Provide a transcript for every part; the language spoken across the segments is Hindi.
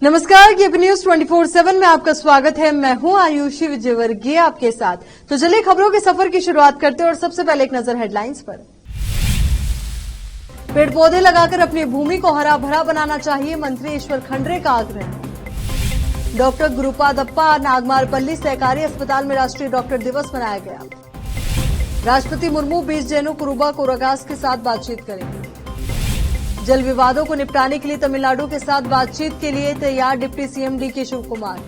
नमस्कार, केपी न्यूज 24/7 में आपका स्वागत है। मैं हूं आयुषी विजयवर्गीय आपके साथ। तो चलिए खबरों के सफर की शुरुआत करते हैं और सबसे पहले एक नजर हेडलाइंस पर। पेड़ पौधे लगाकर अपनी भूमि को हरा भरा बनाना चाहिए, मंत्री ईश्वर खंड्रे का आग्रह। डॉक्टर गुरुपादप्पा नागमारपल्ली सहकारी अस्पताल में राष्ट्रीय डॉक्टर दिवस मनाया गया। राष्ट्रपति मुर्मू 20 जैनों कुरुबा कोरागास के साथ बातचीत करेंगे। जल विवादों को निपटाने के लिए तमिलनाडु के साथ बातचीत के लिए तैयार deputy CM DK Shiv Kumar.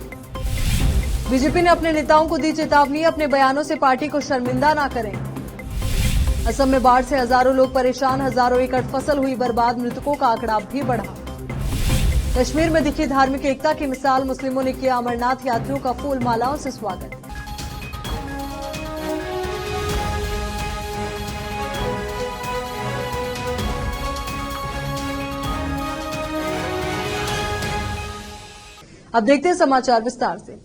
BJP ने अपने नेताओं को दी चेतावनी, अपने बयानों से पार्टी को शर्मिंदा न करें। असम में बाढ़ से हजारों लोग परेशान, हजारों एकड़ फसल हुई बर्बाद, मृतकों का आंकड़ा भी बढ़ा। कश्मीर में दिखी धार्मिक एकता की मिसाल, मुस्लिमों ने किया अमरनाथ यात्रियों का फूल मालाओं से स्वागत। अब देखते हैं समाचार विस्तार से।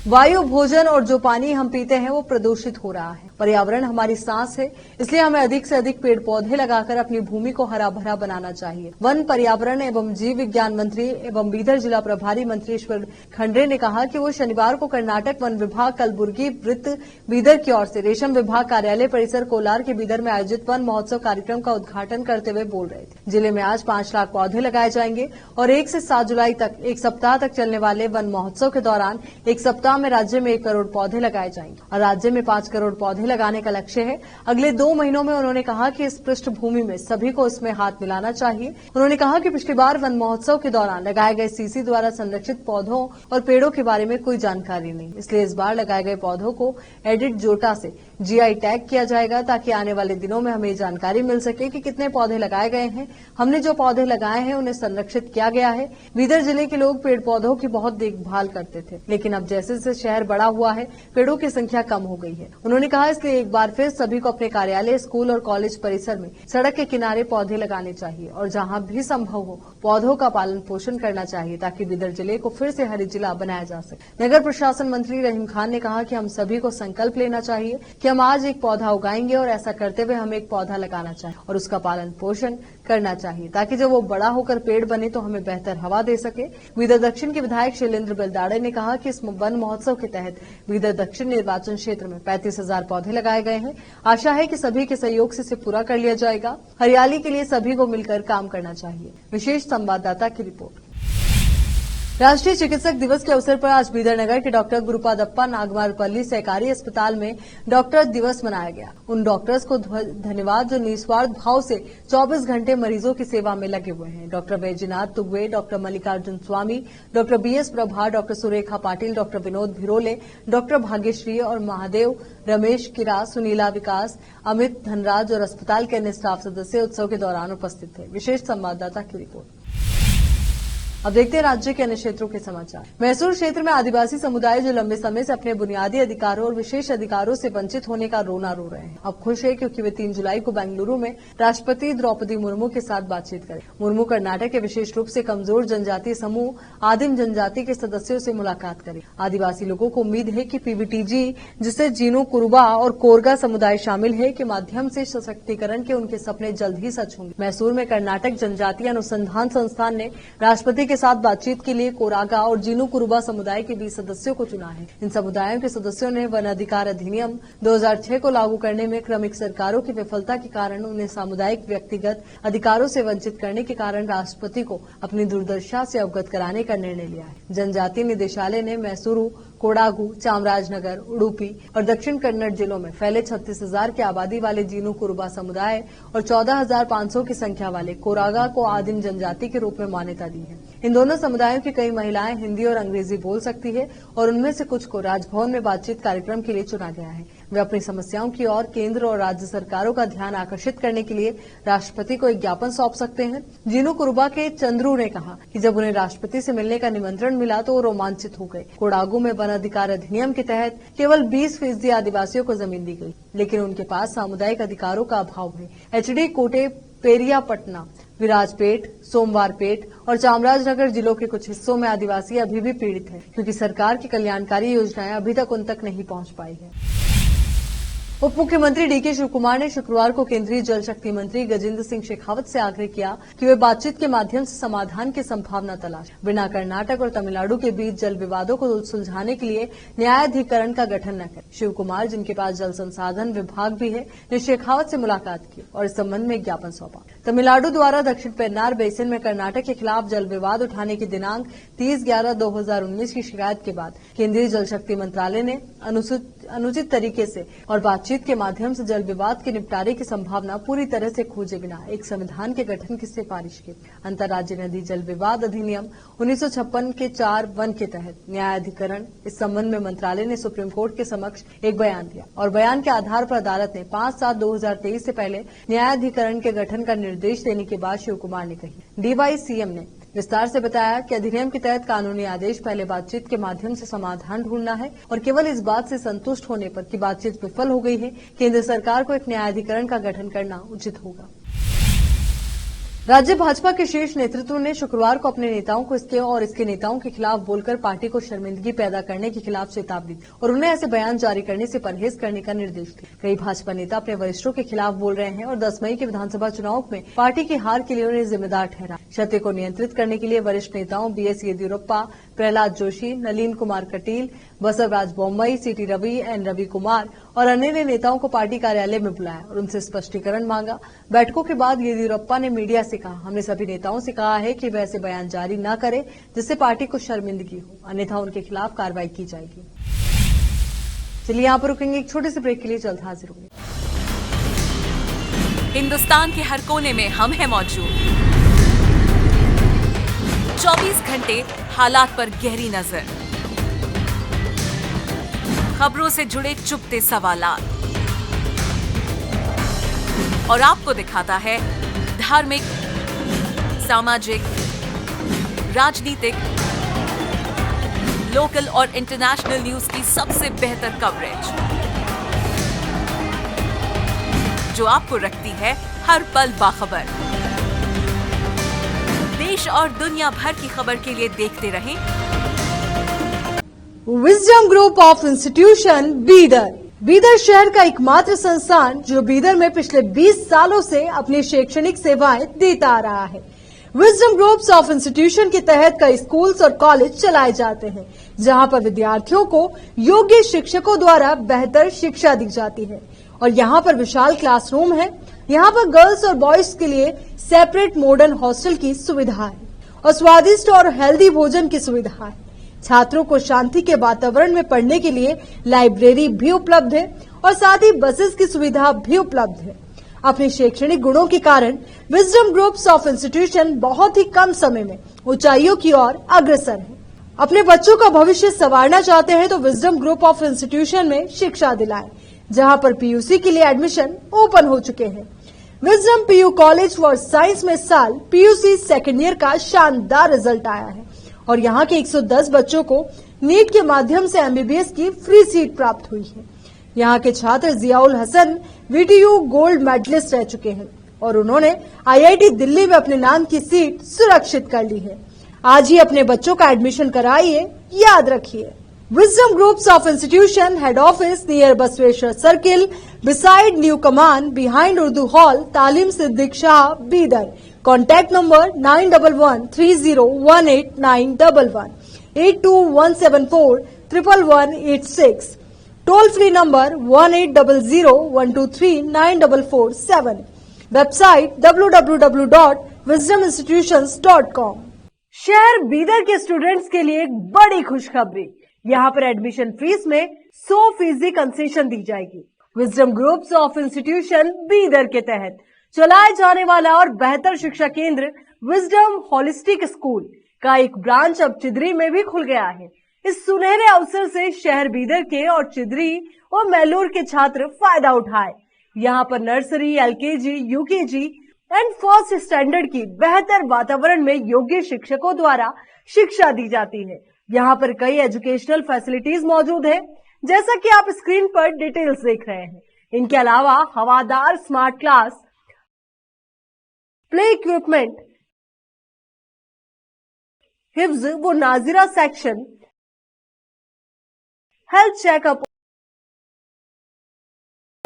वायु, भोजन और जो पानी हम पीते हैं वो प्रदूषित हो रहा है। पर्यावरण हमारी सांस है, इसलिए हमें अधिक से अधिक पेड़ पौधे लगाकर अपनी भूमि को हरा भरा बनाना चाहिए। वन, पर्यावरण एवं जीव विज्ञान मंत्री एवं बीदर जिला प्रभारी मंत्री ईश्वर खंड्रे ने कहा कि वो शनिवार को कर्नाटक वन विभाग कलबुर्गी वृत्त बीदर की ओर से रेशम विभाग कार्यालय परिसर कोलार के बीदर में आयोजित वन महोत्सव कार्यक्रम का उद्घाटन करते हुए बोल रहे थे। जिले में आज 5 लाख पौधे लगाए जाएंगे और 1 से 7 जुलाई तक एक सप्ताह तक चलने वाले वन महोत्सव के दौरान एक सप्ताह में राज्य में 1 करोड़ पौधे लगाए जाएंगे और राज्य में 5 करोड़ पौधे लगाने का लक्ष्य है। अगले 2 महीनों में उन्होंने कहा कि इस पृष्ठभूमि में सभी को इसमें हाथ मिलाना चाहिए। उन्होंने कहा कि पिछली बार वन महोत्सव के दौरान लगाए गए सीसी द्वारा संरक्षित पौधों और पेड़ों के बारे में कोई जानकारी नहीं, इसलिए इस बार लगाए गए पौधों को एडिट जोटा से जीआई टैग किया जाएगा ताकि आने वाले दिनों में हमें जानकारी मिल सके कि कितने पौधे लगाए गए हैं। हमने जो पौधे लगाए हैं उन्हें संरक्षित किया गया है। बीदर जिले के लोग पेड़ पौधों की बहुत देखभाल करते थे, लेकिन अब जैसे जैसे शहर बड़ा हुआ है पेड़ों की संख्या कम हो गई है। उन्होंने कहा इसलिए एक बार फिर सभी को अपने कार्यालय, स्कूल और कॉलेज परिसर में सड़क के किनारे पौधे लगाने चाहिए और जहां भी संभव हो पौधों का पालन पोषण करना चाहिए ताकि बीदर जिले को फिर से हरित जिला बनाया जा सके। नगर प्रशासन मंत्री रहीम खान ने कहा कि हम सभी को संकल्प लेना चाहिए कि हम आज एक पौधा उगाएंगे और ऐसा करते हुए हमें एक पौधा लगाना चाहिए और उसका पालन पोषण करना चाहिए ताकि जब वो बड़ा होकर पेड़ बने तो हमें बेहतर हवा दे सके। बीदर दक्षिण के विधायक शैलेंद्र बेलदाड़े ने कहा कि इस वन महोत्सव के तहत बीदर दक्षिण निर्वाचन क्षेत्र में 35,000 पौधे लगाए गए हैं। आशा है कि सभी के सहयोग से इसे पूरा कर लिया जाएगा। हरियाली के लिए सभी को मिलकर काम करना चाहिए। विशेष संवाददाता की रिपोर्ट। राष्ट्रीय चिकित्सक दिवस के अवसर पर आज बीदर नगर के डॉक्टर गुरुपादप्पा नागमारपल्ली सहकारी अस्पताल में डॉक्टर दिवस मनाया गया। उन डॉक्टर्स को धन्यवाद जो निस्वार्थ भाव से 24 घंटे मरीजों की सेवा में लगे हुए हैं। Doctor Vaijnath Tugave, doctor Mallikarjun Swami, doctor BS Prabhar, doctor Surekha Patil, doctor Vinod Bhirole, doctor Bhagyashree और महादेव, रमेश किरा, सुनीला विकास, अमित धनराज और अस्पताल के अन्य स्टाफ सदस्य उत्सव के दौरान उपस्थित थे। विशेष संवाददाता की रिपोर्ट। अब देखते हैं राज्य के अन्य क्षेत्रों के समाचार। मैसूर क्षेत्र में आदिवासी समुदाय जो लंबे समय से अपने बुनियादी अधिकारों और विशेष अधिकारों से वंचित होने का रोना रो रहे हैं, अब खुश है क्योंकि वे 3 जुलाई को बेंगलुरु में राष्ट्रपति द्रौपदी मुर्मू के साथ बातचीत करें। मुर्मू कर्नाटक के विशेष रूप से कमजोर जनजातीय समूह आदिम जनजाति के सदस्यों से मुलाकात करें। आदिवासी लोगों को उम्मीद है कि पीबीटीजी, जिससे जीनो कुरुबा और कोरगा समुदाय शामिल है, के माध्यम से सशक्तिकरण के उनके सपने जल्द ही सच होंगे। मैसूर में कर्नाटक जनजातीय अनुसंधान संस्थान ने राष्ट्रपति के साथ बातचीत के लिए कोरागा और जीनू कुरुबा समुदाय के 20 सदस्यों को चुना है। इन समुदायों के सदस्यों ने वन अधिकार अधिनियम 2006 को लागू करने में क्रमिक सरकारों की विफलता के कारण उन्हें सामुदायिक व्यक्तिगत अधिकारों से वंचित करने के कारण राष्ट्रपति को अपनी दुर्दशा से अवगत कराने का निर्णय लिया है। जनजातीय निदेशालय ने मैसूरू, कोडागू, चामराजनगर, उडुपी और दक्षिण कन्नड़ जिलों में फैले 36,000 की आबादी वाले जीनू कुरुबा समुदाय और 14,500 की संख्या वाले कोरागा को आदिम जनजाति के रूप में मान्यता दी है। इन दोनों समुदायों की कई महिलाएं हिंदी और अंग्रेजी बोल सकती है और उनमें से कुछ को राजभवन में बातचीत कार्यक्रम के लिए चुना गया है। वे अपनी समस्याओं की ओर केंद्र और राज्य सरकारों का ध्यान आकर्षित करने के लिए राष्ट्रपति को एक ज्ञापन सौंप सकते हैं। जीनू कुरुबा के चंद्रू ने कहा कि जब उन्हें राष्ट्रपति से मिलने का निमंत्रण मिला तो वो रोमांचित हो गए। कोडागू में वन अधिकार अधिनियम के तहत केवल 20% आदिवासियों को जमीन दी गई, लेकिन उनके पास सामुदायिक अधिकारों का अभाव है। एचडी कोटे, पेरियापटना, विराजपेट, सोमवारपेट और चामराजनगर जिलों के कुछ हिस्सों में आदिवासी अभी भी पीड़ित हैं, क्योंकि सरकार की कल्याणकारी योजनाएं अभी तक उन तक नहीं पहुंच पाई है। उप मुख्यमंत्री डीके शिव कुमार ने शुक्रवार को केंद्रीय जल शक्ति मंत्री गजेंद्र सिंह शेखावत से आग्रह किया कि वे बातचीत के माध्यम से समाधान की संभावना तलाशें, बिना कर्नाटक और तमिलनाडु के बीच जल विवादों को सुलझाने के लिए न्यायाधिकरण का गठन न करें। शिव कुमार, जिनके पास जल संसाधन विभाग भी है, ने शेखावत से मुलाकात की और इस संबंध में एक ज्ञापन सौंपा। तमिलनाडु द्वारा दक्षिण पेन्नार बेसिन में कर्नाटक के खिलाफ जल विवाद उठाने की दिनांक 30/11/2019 की शिकायत के बाद केंद्रीय जल शक्ति मंत्रालय ने अनुचित तरीके से और बातचीत के माध्यम से जल विवाद के निपटारे की संभावना पूरी तरह से खोजे बिना एक संविधान के गठन की सिफारिश की। अंतर्राज्यीय नदी जल विवाद अधिनियम 1956 के 4(1) के तहत न्यायाधिकरण इस संबंध में मंत्रालय ने सुप्रीम कोर्ट के समक्ष एक बयान दिया और बयान के आधार पर अदालत ने 5/7/2023 से पहले न्यायाधिकरण के गठन का निर्देश देने की बात शिव कुमार ने कही। डीवाई सीएम ने विस्तार से बताया कि अधिनियम के तहत कानूनी आदेश पहले बातचीत के माध्यम से समाधान ढूंढना है और केवल इस बात से संतुष्ट होने पर कि बातचीत विफल हो गई है, केंद्र सरकार को एक न्यायाधिकरण का गठन करना उचित होगा। राज्य भाजपा के शीर्ष नेतृत्व ने शुक्रवार को अपने नेताओं को इसके नेताओं के खिलाफ बोलकर पार्टी को शर्मिंदगी पैदा करने के खिलाफ चेतावनी दी और उन्हें ऐसे बयान जारी करने से परहेज करने का निर्देश दिया। कई भाजपा नेता अपने वरिष्ठों के खिलाफ बोल रहे हैं और 10 मई के विधानसभा चुनाव में पार्टी की हार के लिए उन्हें जिम्मेदार ठहरा। क्षति को नियंत्रित करने के लिए वरिष्ठ नेताओं बीएस येदियुरप्पा, प्रहलाद जोशी, नलिन कुमार कटील, बसवराज बोम्मई, सीटी रवि, एन रवि कुमार और अन्य नेताओं को पार्टी कार्यालय में बुलाया और उनसे स्पष्टीकरण मांगा। बैठकों के बाद येदियुरप्पा ने मीडिया से कहा, हमने सभी नेताओं से कहा है कि वे ऐसे बयान जारी न करें जिससे पार्टी को शर्मिंदगी हो, अन्यथा उनके खिलाफ कार्रवाई की जाएगी। चलिए यहाँ पर रुकेंगे, एक छोटे से ब्रेक के लिए जल्द हाजिर होंगे। हिंदुस्तान के हर कोने में हम हैं मौजूद, 24 घंटे हालात पर गहरी नजर, खबरों से जुड़े चुपते सवालात और आपको दिखाता है धार्मिक, सामाजिक, राजनीतिक, लोकल और इंटरनेशनल न्यूज की सबसे बेहतर कवरेज जो आपको रखती है हर पल बाखबर। देश और दुनिया भर की खबर के लिए देखते रहें wisdom group of institution Bidar शहर का एकमात्र संस्थान जो बीदर में पिछले 20 सालों से अपनी शैक्षणिक सेवाएं देता आ रहा है। विजडम ग्रुप्स ऑफ इंस्टीट्यूशन के तहत कई स्कूल्स और कॉलेज चलाए जाते हैं जहां पर विद्यार्थियों को योग्य शिक्षकों द्वारा बेहतर शिक्षा दी जाती है और यहां पर विशाल क्लासरूम है। यहां पर गर्ल्स और बॉयज के लिए सेपरेट मॉडर्न हॉस्टल की सुविधा है और स्वादिष्ट और हेल्दी भोजन की सुविधा है। छात्रों को शांति के वातावरण में पढ़ने के लिए लाइब्रेरी भी उपलब्ध है और साथ ही बसेस की सुविधा भी उपलब्ध है। अपने शैक्षणिक गुणों के कारण विजडम ग्रुप्स ऑफ इंस्टीट्यूशन बहुत ही कम समय में ऊंचाइयों की ओर अग्रसर है। अपने बच्चों का भविष्य संवारना चाहते हैं तो विजडम ग्रुप ऑफ इंस्टीट्यूशन में शिक्षा दिलाएं, जहां पर पीयूसी के लिए एडमिशन ओपन हो चुके हैं। Wisdom PU College for science में साल पीयूसी सेकेंड ईयर का शानदार रिजल्ट आया है और यहाँ के 110 बच्चों को नीट के माध्यम से एमबीबीएस की फ्री सीट प्राप्त हुई है। यहाँ के छात्र Ziaul Hasan VTU gold medalist रह चुके हैं और उन्होंने आईआईटी दिल्ली में अपने नाम की सीट सुरक्षित कर ली है। आज ही अपने बच्चों का एडमिशन कराइए, याद रखिए। Wisdom groups of institution head office near Basaveshwar circle, beside new Kaman, behind Urdu hall, Taleem Siddiq Shah, Bidar. Contact number 9111301891, 8217411186, toll free number 180012394447, website www.wisdominstitutions.com। शहर बीदर के स्टूडेंट्स के लिए एक बड़ी खुशखबरी, यहाँ पर एडमिशन फीस में 100% कंसेशन दी जाएगी। Wisdom groups of institution Bidar के तहत चलाए जाने वाला और बेहतर शिक्षा केंद्र विजडम होलिस्टिक स्कूल का एक ब्रांच अब चिदरी में भी खुल गया है। इस सुनहरे अवसर से शहर बीदर के और चिदरी और मैलूर के छात्र फायदा उठाए। यहाँ पर nursery, LKG, UKG and first standard की बेहतर वातावरण में योग्य शिक्षकों द्वारा शिक्षा दी जाती है। यहाँ पर कई एजुकेशनल फैसिलिटीज मौजूद है, जैसा कि आप स्क्रीन पर डिटेल्स देख रहे हैं। इनके अलावा हवादार स्मार्ट क्लास, प्ले इक्विपमेंट, हिफ्ज व नाजिरा सेक्शन, हेल्थ चेकअप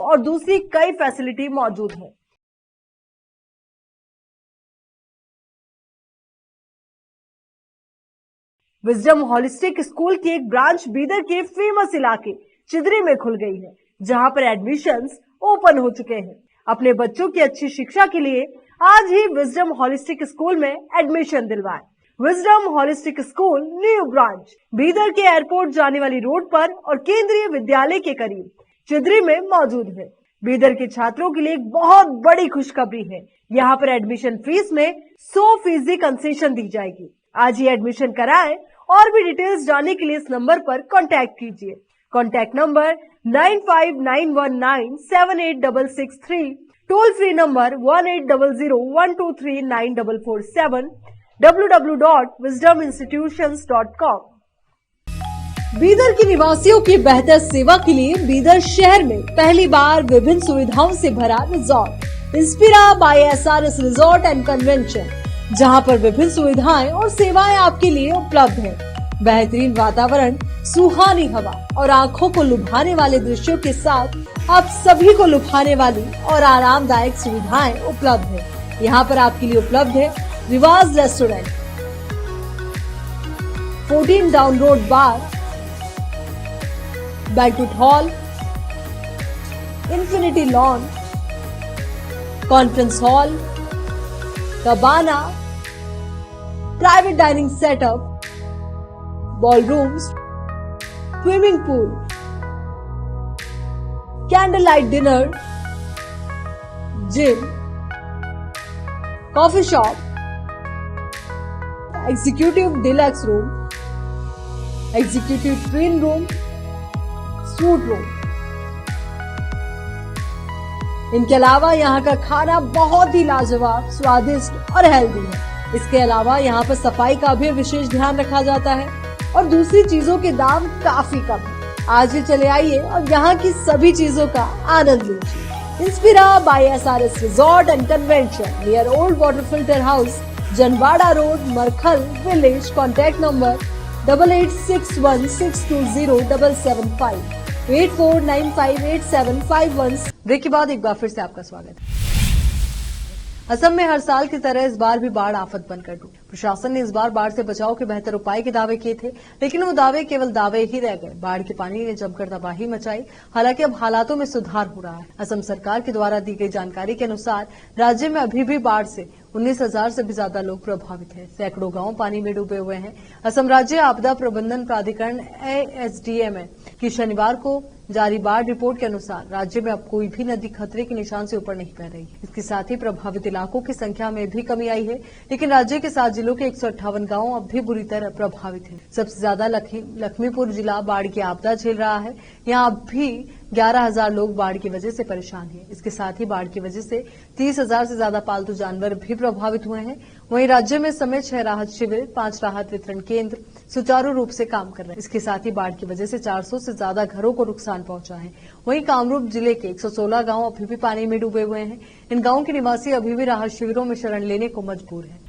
और दूसरी कई फैसिलिटी मौजूद है। विजडम होलिस्टिक स्कूल की एक ब्रांच बीदर के फेमस इलाके चिदरी में खुल गई है, जहां पर एडमिशंस ओपन हो चुके हैं। अपने बच्चों की अच्छी शिक्षा के लिए आज ही विजडम होलिस्टिक स्कूल में एडमिशन दिलवाएं। Wisdom holistic school new branch Bidar के एयरपोर्ट जाने वाली रोड पर और केंद्रीय विद्यालय के करीब चिदरी में मौजूद है। बीदर के छात्रों के लिए एक बहुत बड़ी खुशखबरी है। यहाँ पर एडमिशन फीस में 100% कंसेशन दी जाएगी। आज ही एडमिशन कराएं और भी डिटेल्स जानने के लिए इस नंबर पर कांटेक्ट कीजिए। Contact number 9591978663, toll free number 180012394447, www.wisdominstitutions.com। Bidar के निवासियों की बेहतर सेवा के लिए बीदर शहर में पहली बार विभिन्न सुविधाओं से भरा resort Inspira by SRS resort and convention, जहां पर विभिन्न सुविधाएं और सेवाएं आपके लिए उपलब्ध है। बेहतरीन वातावरण, सुहानी हवा और आंखों को लुभाने वाले दृश्यों के साथ आप सभी को लुभाने वाली और आरामदायक सुविधाएं उपलब्ध है। यहाँ पर आपके लिए उपलब्ध है Riwaz restaurant, 14 down road bar, banquet hall, infinity lawn, conference hall, cabana, private dining setup, ballrooms, swimming pool, candle light dinner, gym, coffee shop, executive deluxe room, executive twin room, suite room. इनके अलावा यहाँ का खाना बहुत ही लाजवाब, स्वादिष्ट और हेल्दी है। इसके अलावा यहाँ पर सफाई का भी विशेष ध्यान रखा जाता है और दूसरी चीजों के दाम काफी कम है। आज ही चले आइए और यहाँ की सभी चीजों का आनंद लीजिए। Inspira by SRS resort and convention near old water filter house, Janwada road, Markhal village. Contact number 8861620775, 84958751। Break के बाद एक बार फिर से आपका स्वागत है। असम में हर साल की तरह इस बार भी बाढ़ आफत बनकर टूटी। प्रशासन ने इस बार बाढ़ से बचाव के बेहतर उपाय के दावे किए थे, लेकिन वो दावे केवल दावे ही रह गए। बाढ़ के पानी ने जमकर तबाही मचाई। हालांकि अब हालातों में सुधार हो रहा है। असम सरकार के द्वारा दी गई जानकारी के अनुसार राज्य में अभी भी बाढ़ से 19,000 से भी ज्यादा लोग प्रभावित हैं। सैकड़ों गांव पानी में डूबे हुए हैं। असम राज्य आपदा प्रबंधन प्राधिकरण ASDM की शनिवार को जारी बाढ़ रिपोर्ट के अनुसार राज्य में अब कोई भी नदी खतरे के निशान से ऊपर नहीं बह रही। इसके साथ ही प्रभावित इलाकों की संख्या में भी कमी आई है, लेकिन राज्य के 7 जिलों के 158 गांव अब भी बुरी तरह प्रभावित हैं। सबसे ज्यादा लखीमपुर जिला बाढ़ की आपदा झेल रहा है। यहाँ अब भी 11,000 लोग बाढ़ की वजह से परेशान हैं। इसके साथ ही बाढ़ की वजह से 30,000 से ज्यादा पालतू जानवर भी प्रभावित हुए हैं। वहीं राज्य में समेत 6 राहत शिविर, 5 राहत वितरण केंद्र सुचारू रूप से काम कर रहे हैं। इसके साथ ही बाढ़ की वजह से 400 से ज्यादा घरों को नुकसान पहुंचा है। वहीं कामरूप जिले के 116 गांव अभी भी पानी में डूबे हुए हैं। इन गांवों के निवासी अभी भी राहत शिविरों में शरण लेने को मजबूर हैं।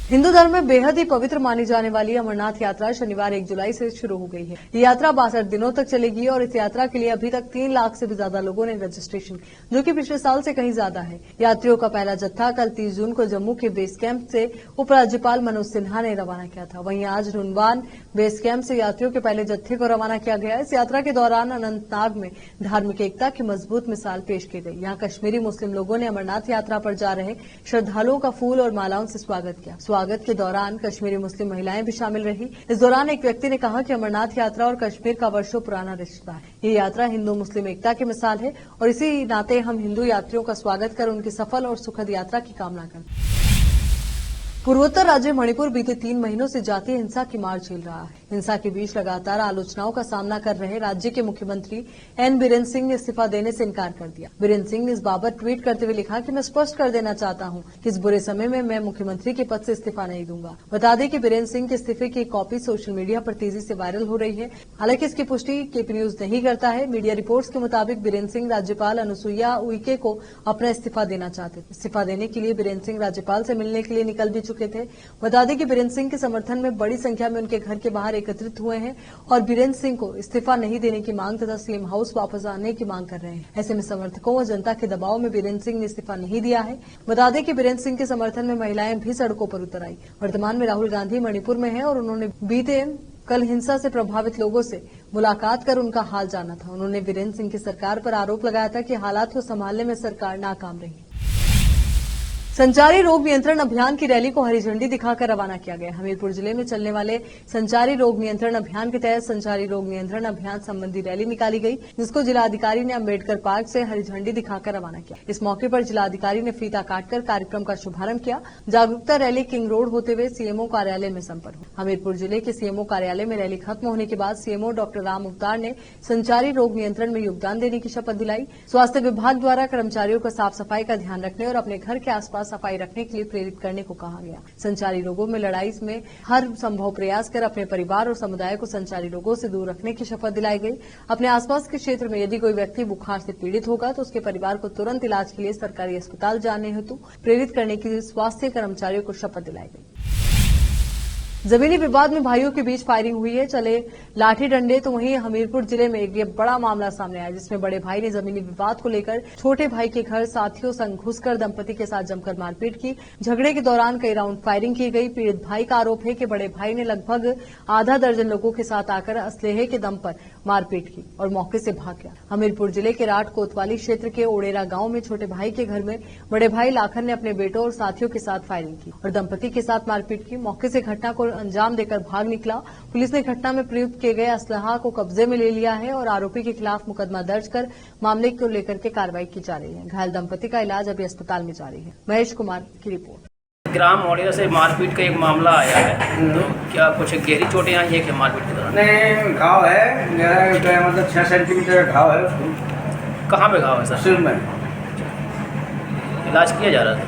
हिंदू धर्म में बेहद ही पवित्र मानी जाने वाली अमरनाथ यात्रा शनिवार 1 जुलाई से शुरू हो गई है। ये यात्रा 62 दिनों तक चलेगी और इस यात्रा के लिए अभी तक 3 लाख से भी ज्यादा लोगों ने रजिस्ट्रेशन, जो कि पिछले साल से कहीं ज्यादा है। यात्रियों का पहला जत्था कल 30 जून को जम्मू के बेस कैंप से उपराज्यपाल मनोज सिन्हा ने रवाना किया था। वहीं आज नुनवान बेस कैंप से यात्रियों के पहले जत्थे को रवाना किया गया। इस यात्रा के दौरान अनंतनाग में धार्मिक एकता की मजबूत मिसाल पेश की गई। यहाँ कश्मीरी मुस्लिम लोगों ने अमरनाथ यात्रा पर जा रहे श्रद्धालुओं का फूल और मालाओं से स्वागत किया। स्वागत के दौरान कश्मीरी मुस्लिम महिलाएं भी शामिल रही। इस दौरान एक व्यक्ति ने कहा कि अमरनाथ यात्रा और कश्मीर का वर्षों पुराना रिश्ता है। ये यात्रा हिंदू मुस्लिम एकता की मिसाल है और इसी नाते हम हिंदू यात्रियों का स्वागत कर उनकी सफल और सुखद यात्रा की कामना करते हैं। पूर्वोत्तर राज्य मणिपुर बीते 3 महीनों से जातीय हिंसा की मार झेल रहा है। हिंसा के बीच लगातार आलोचनाओं का सामना कर रहे राज्य के मुख्यमंत्री एन बीरेन सिंह ने इस्तीफा देने से इनकार कर दिया। बीरेन सिंह ने इस बाबत ट्वीट करते हुए लिखा कि मैं स्पष्ट कर देना चाहता हूं कि इस बुरे समय में मैं मुख्यमंत्री के पद से इस्तीफा नहीं दूंगा। बता दें कि बीरेन सिंह के इस्तीफे की एक कॉपी सोशल मीडिया पर तेजी से वायरल हो रही है। हालांकि इसकी पुष्टि केपी न्यूज नहीं करता है। मीडिया रिपोर्ट्स के मुताबिक बीरेन सिंह राज्यपाल अनुसुईया उइके को अपना इस्तीफा देना चाहते थे। इस्तीफा देने के लिए बीरेन सिंह राज्यपाल से मिलने के लिए निकल भी चुके थे। बता दें कि बीरेन्द्र सिंह के समर्थन में बड़ी संख्या में उनके घर के बाहर एकत्रित हुए हैं और बीरेन्द्र सिंह को इस्तीफा नहीं देने की मांग तथा सीएम हाउस वापस आने की मांग कर रहे हैं। ऐसे में समर्थकों व जनता के दबाव में बीरेन्द्र सिंह ने इस्तीफा नहीं दिया है। बता दें कि बीरेन्द्र सिंह के समर्थन में महिलाएं भी सड़कों पर उतर आई। वर्तमान में राहुल गांधी मणिपुर में है और उन्होंने बीते कल हिंसा से प्रभावित लोगों से मुलाकात कर उनका हाल जाना था। उन्होंने बीरेन्द्र सिंह की सरकार पर आरोप लगाया था कि हालात को संभालने में सरकार नाकाम रही। संचारी रोग नियंत्रण अभियान की रैली को हरी झंडी दिखाकर रवाना किया गया। हमीरपुर जिले में चलने वाले संचारी रोग नियंत्रण अभियान के तहत संचारी रोग नियंत्रण अभियान संबंधी रैली निकाली गई, जिसको जिलाधिकारी ने अम्बेडकर पार्क से हरी झंडी दिखाकर रवाना किया। इस मौके पर जिलाधिकारी ने फीता काटकर कार्यक्रम का शुभारंभ किया। जागरूकता रैली किंग रोड होते हुए सीएमओ कार्यालय में संपन्न हुई। हमीरपुर जिले के सीएमओ कार्यालय में रैली खत्म होने के बाद सीएमओ डॉक्टर राम अवतार ने संचारी रोग नियंत्रण में योगदान देने की शपथ दिलाई। स्वास्थ्य विभाग द्वारा कर्मचारियों को साफ सफाई का ध्यान रखने और अपने घर के आसपास सफाई रखने के लिए प्रेरित करने को कहा गया। संचारी रोगों में लड़ाई में हर संभव प्रयास कर अपने परिवार और समुदाय को संचारी रोगों से दूर रखने की शपथ दिलाई गई। अपने आसपास के क्षेत्र में यदि कोई व्यक्ति बुखार से पीड़ित होगा तो उसके परिवार को तुरंत इलाज के लिए सरकारी अस्पताल जाने हेतु प्रेरित करने की स्वास्थ्य कर्मचारियों को शपथ दिलाई गई। जमीनी विवाद में भाइयों के बीच फायरिंग हुई है, चले लाठी डंडे। तो वहीं हमीरपुर जिले में एक बड़ा मामला सामने आया, जिसमें बड़े भाई ने जमीनी विवाद को लेकर छोटे भाई के घर साथियों संग घुसकर दंपति के साथ जमकर मारपीट की। झगड़े के दौरान कई राउंड फायरिंग की गई। पीड़ित भाई का आरोप है कि बड़े भाई ने लगभग आधा दर्जन लोगों के साथ आकर असलेहे के दम पर मारपीट की और मौके से भाग गया। हमीरपुर जिले के राट कोतवाली क्षेत्र के ओडेरा गांव में छोटे भाई के घर में बड़े भाई लाखन ने अपने बेटों और साथियों के साथ फायरिंग की और दंपति के साथ मारपीट की। मौके से घटना को अंजाम देकर भाग निकला। पुलिस ने घटना में प्रयुक्त किए गए असलहा को कब्जे में ले लिया है और आरोपी के खिलाफ मुकदमा दर्ज कर मामले को लेकर के कार्रवाई की जा रही है। घायल दंपति का इलाज अभी अस्पताल में जारी है। महेश कुमार की रिपोर्ट। ग्राम ओडिया से मारपीट का एक मामला आया है, तो क्या कुछ गहरी चोटें आई है क्या मारपीट के दौरान? नहीं, घाव है मेरा, मतलब 6 सेंटीमीटर का घाव है उसको। कहाँ पे घाव है सर? सिर में। इलाज किया जा रहा था?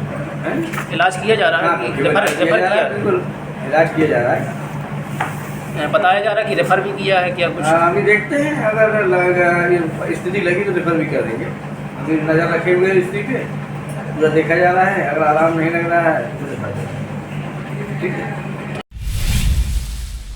इलाज किया जा रहा है कि रेफर किया? बिल्कुल इलाज किया जा रहा है। बताया जा रहा है कि रेफर भी किया है क्या कुछ? अभी देखते हैं, अगर स्थिति लगी तो रेफर भी कर देंगे। अभी नजर रखे हुए हैं स्थिति पे, पूरा देखा जा रहा है। अगर आराम नहीं लग रहा है तो रेफर करेंगे। ठीक है।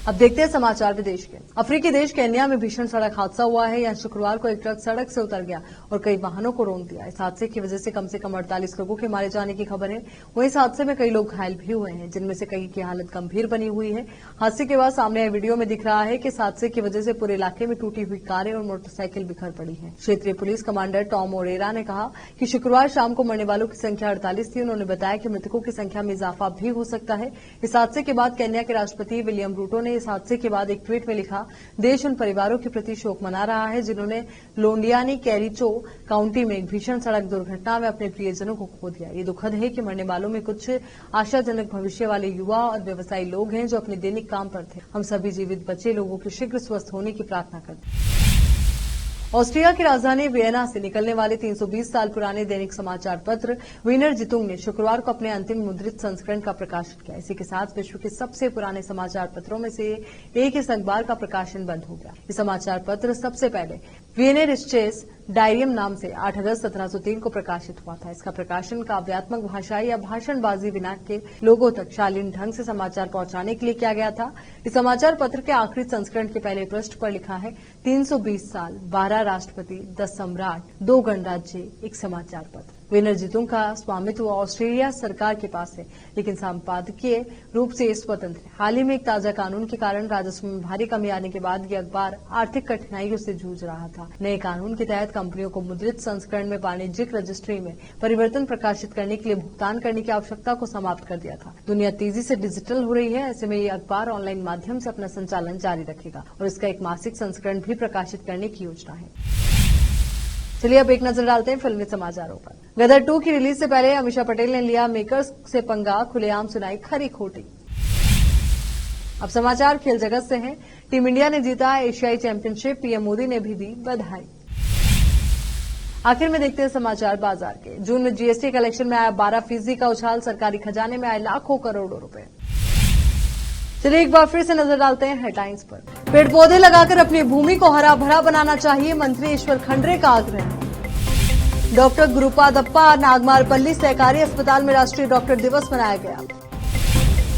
अब देखते हैं समाचार विदेश के। अफ्रीकी देश केन्या में भीषण सड़क हादसा हुआ है। यहां शुक्रवार को एक ट्रक सड़क से उतर गया और कई वाहनों को रौंद दिया। इस हादसे की वजह से कम 48 लोगों के मारे जाने की खबर है। वहीं इस हादसे में कई लोग घायल भी हुए हैं, जिनमें से कई की हालत गंभीर बनी हुई है। हादसे के बाद सामने आए वीडियो में दिख रहा है कि इस हादसे की वजह से पूरे इलाके में टूटी हुई कारें और मोटरसाइकिल बिखर पड़ी है। क्षेत्रीय पुलिस कमांडर टॉम ओरेरा ने कहा कि शुक्रवार शाम को मरने वालों की संख्या 48 थी। उन्होंने बताया कि मृतकों की संख्या में इजाफा भी हो सकता है। इस हादसे के बाद केन्या के राष्ट्रपति विलियम रूटो ने इस हादसे के बाद एक ट्वीट में लिखा, देश उन परिवारों के प्रति शोक मना रहा है जिन्होंने लोंडियानी कैरिचो काउंटी में एक भीषण सड़क दुर्घटना में अपने प्रियजनों को खो दिया। ये दुखद है कि मरने वालों में कुछ आशाजनक भविष्य वाले युवा और व्यवसायी लोग हैं जो अपने दैनिक काम पर थे। हम सभी जीवित बचे लोगों के शीघ्र स्वस्थ होने की प्रार्थना करते हैं। ऑस्ट्रिया की राजधानी वियना से निकलने वाले 320 साल पुराने दैनिक समाचार पत्र वीनर जितुंग ने शुक्रवार को अपने अंतिम मुद्रित संस्करण का प्रकाशन किया। इसी के साथ विश्व के सबसे पुराने समाचार पत्रों में से एक इस अखबार का प्रकाशन बंद हो गया। ये समाचार पत्र सबसे पहले वियनेर स्टेस डायरियम नाम से 8 अगस्त 1703 को प्रकाशित हुआ था। इसका प्रकाशन काव्यात्मक भाषा या भाषणबाजी बिना के लोगों तक शालीन ढंग से समाचार पहुंचाने के लिए किया गया था। इस समाचार पत्र के आखिरी संस्करण के पहले पृष्ठ पर लिखा है, 320 साल, 12 राष्ट्रपति, 10 सम्राट, 2 गणराज्य, एक समाचार पत्र। विनर जितुंग का स्वामित्व ऑस्ट्रेलिया सरकार के पास है, लेकिन संपादकीय रूप से स्वतंत्र है। हाल ही में एक ताजा कानून के कारण राजस्व में भारी कमी आने के बाद ये अखबार आर्थिक कठिनाइयों से जूझ रहा था। नए कानून के तहत कंपनियों को मुद्रित संस्करण में वाणिज्यिक रजिस्ट्री में परिवर्तन प्रकाशित करने के लिए भुगतान करने की आवश्यकता को समाप्त कर दिया था। दुनिया तेजी से डिजिटल हो रही है, ऐसे में ये अखबार ऑनलाइन माध्यम से अपना संचालन जारी रखेगा और इसका एक मासिक संस्करण भी प्रकाशित करने की योजना है। चलिए अब एक नजर डालते हैं फिल्मी समाचारों पर। गदर 2 की रिलीज से पहले अमीषा पटेल ने लिया मेकर्स से पंगा, खुलेआम सुनाई खरी खोटी। अब समाचार खेल जगत से हैं। टीम इंडिया ने जीता एशियाई चैंपियनशिप, पीएम मोदी ने भी दी बधाई। आखिर में देखते हैं समाचार बाजार के। जून में जीएसटी कलेक्शन में आया 12% का उछाल, सरकारी खजाने में आए लाखों करोड़ों रुपए। चलिए एक बार फिर से नजर डालते हैं हेडलाइंस पर। पेड़ पौधे लगाकर अपनी भूमि को हरा भरा बनाना चाहिए, मंत्री ईश्वर खंड्रे का आग्रह। डॉक्टर गुरुपादप्पा नागमारपल्ली सहकारी अस्पताल में राष्ट्रीय डॉक्टर दिवस मनाया गया।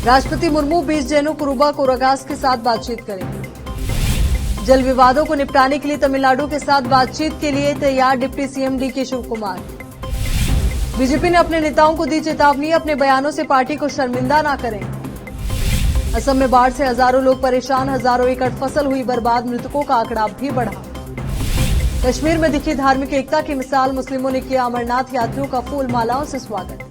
राष्ट्रपति मुर्मू 20 जैनों कुरुबा कोरागास के साथ बातचीत करेंगे। जल विवादों को निपटाने के लिए तमिलनाडु के साथ बातचीत के लिए तैयार deputy CM DK Shiv Kumar. BJP ने अपने नेताओं को दी चेतावनी, अपने बयानों से पार्टी को शर्मिंदा न करें। असम में बाढ़ से हजारों लोग परेशान, हजारों एकड़ फसल हुई बर्बाद, मृतकों का आंकड़ा भी बढ़ा। कश्मीर में दिखी धार्मिक एकता की मिसाल, मुस्लिमों ने किया अमरनाथ यात्रियों का फूल मालाओं से स्वागत।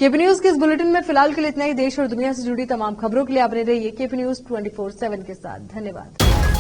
केपी न्यूज के इस बुलेटिन में फिलहाल के लिए इतना ही। देश और दुनिया से जुड़ी तमाम खबरों के लिए आप बने रहिए केपी न्यूज 24/7 के साथ। धन्यवाद।